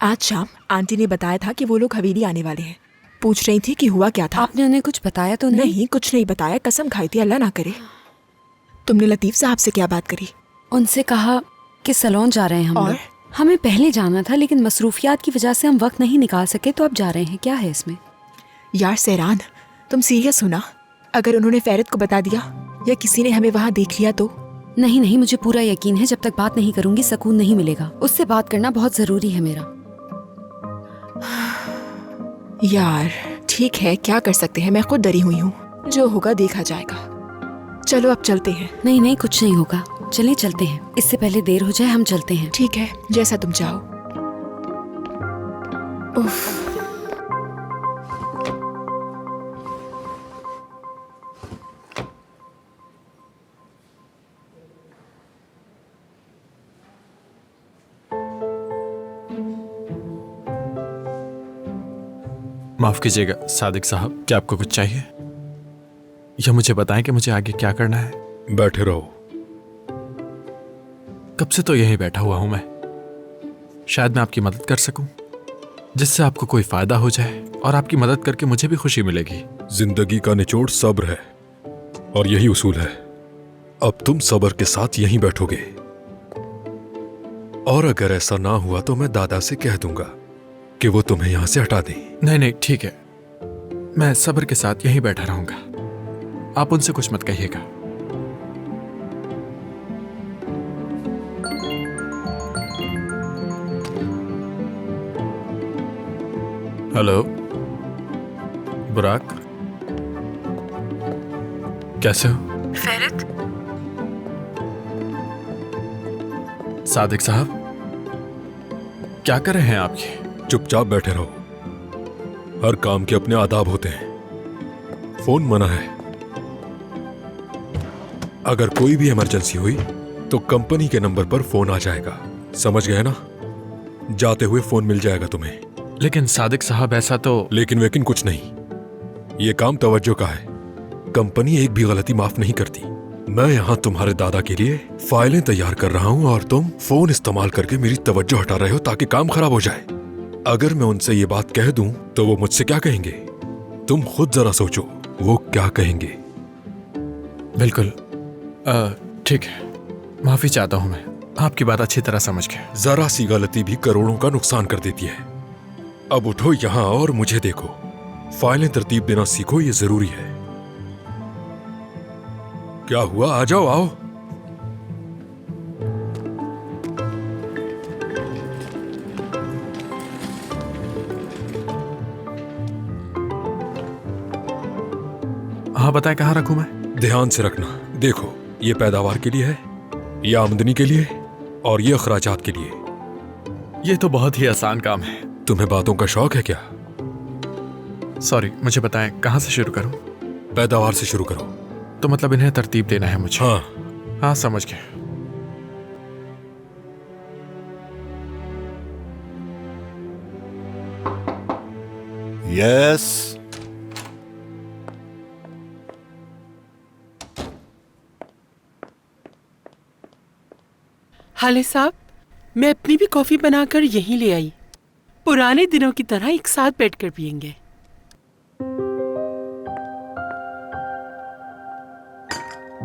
आज शाम आंटी ने बताया था कि वो लोग हवेली आने वाले हैं। पूछ रही थी कि हुआ क्या था। आपने उन्हें कुछ बताया तो नहीं? नहीं, कुछ नहीं बताया, कसम खाई थी, अल्लाह ना करे। तुमने लतीफ़ साहब से क्या बात करी? उनसे कहा कि सलोन जा रहे हैं हम और? लोग। हमें पहले जाना था लेकिन मसरूफियात की वजह से हम वक्त नहीं निकाल सके, तो अब जा रहे हैं। क्या है इसमें? यार सहरान, तुम सीरियस हो ना? अगर उन्होंने फैरत को बता दिया या किसी ने हमें वहाँ देख लिया तो? नहीं नहीं, मुझे पूरा यकीन है जब तक बात नहीं करूंगी सुकून नहीं मिलेगा। उससे बात करना बहुत जरूरी है मेरा। यार ठीक है, क्या कर सकते हैं, मैं खुद डरी हुई हूँ। जो होगा देखा जाएगा। चलो अब चलते हैं। नहीं नहीं, कुछ नहीं होगा। चलिए चलते हैं, इससे पहले देर हो जाए। हम चलते हैं। ठीक है, जैसा तुम चाहो। उफ। माफ कीजिएगा सादिक साहब, क्या आपको कुछ चाहिए? या मुझे बताएं कि मुझे आगे क्या करना है। बैठे रहो। कब से तो यहीं बैठा हुआ हूं मैं। शायद मैं आपकी मदद कर सकूं, जिससे आपको कोई फायदा हो जाए और आपकी मदद करके मुझे भी खुशी मिलेगी। जिंदगी का निचोड़ सब्र है और यही उसूल है। अब तुम सब्र के साथ यहीं बैठोगे और अगर ऐसा ना हुआ तो मैं दादा से कह दूंगा कि वो तुम्हें यहां से हटा दें। नहीं नहीं ठीक है, मैं सब्र के साथ यहीं बैठा रहूंगा। आप उनसे कुछ मत कहिएगा। हेलो बुराक, कैसे हो? फैरत? सादिक साहब, क्या कर रहे हैं आप ये? चुपचाप बैठे रहो। हर काम के अपने आदाब होते हैं। फोन मना है। अगर कोई भी इमरजेंसी हुई तो कंपनी के नंबर पर फोन आ जाएगा, समझ गए ना? जाते हुए फोन मिल जाएगा तुम्हें। लेकिन सादिक साहब ऐसा तो। लेकिन वेकिन कुछ नहीं, ये काम तवज्जो का है। कंपनी एक भी गलती माफ नहीं करती। मैं यहाँ तुम्हारे दादा के लिए फाइलें तैयार कर रहा हूँ और तुम फोन इस्तेमाल करके मेरी तवज्जो हटा रहे हो ताकि काम खराब हो जाए। अगर मैं उनसे ये बात कह दूं तो वो मुझसे क्या कहेंगे? तुम खुद जरा सोचो, वो क्या कहेंगे? बिल्कुल ठीक है, माफी चाहता हूं, मैं आपकी बात अच्छी तरह समझ गया। जरा सी गलती भी करोड़ों का नुकसान कर देती है। अब उठो यहाँ और मुझे देखो। फाइलें तरतीब देना सीखो, ये जरूरी है। क्या हुआ? आ जाओ, आओ। हाँ बताएं, कहाँ रखूं मैं? ध्यान से रखना। देखो, ये पैदावार के लिए है, ये आमदनी के लिए और ये अखराजात के लिए। ये तो बहुत ही आसान काम है। तुम्हें बातों का शौक है क्या? सॉरी, मुझे बताएं कहाँ से शुरू करूं? पैदावार से शुरू करो। तो मतलब इन्हें तरतीब देना है मुझे? हाँ समझ गया। यस। हाले साहब, मैं अपनी भी कॉफी बनाकर यहीं ले आई। पुराने दिनों की तरह एक साथ बैठकर पियेंगे।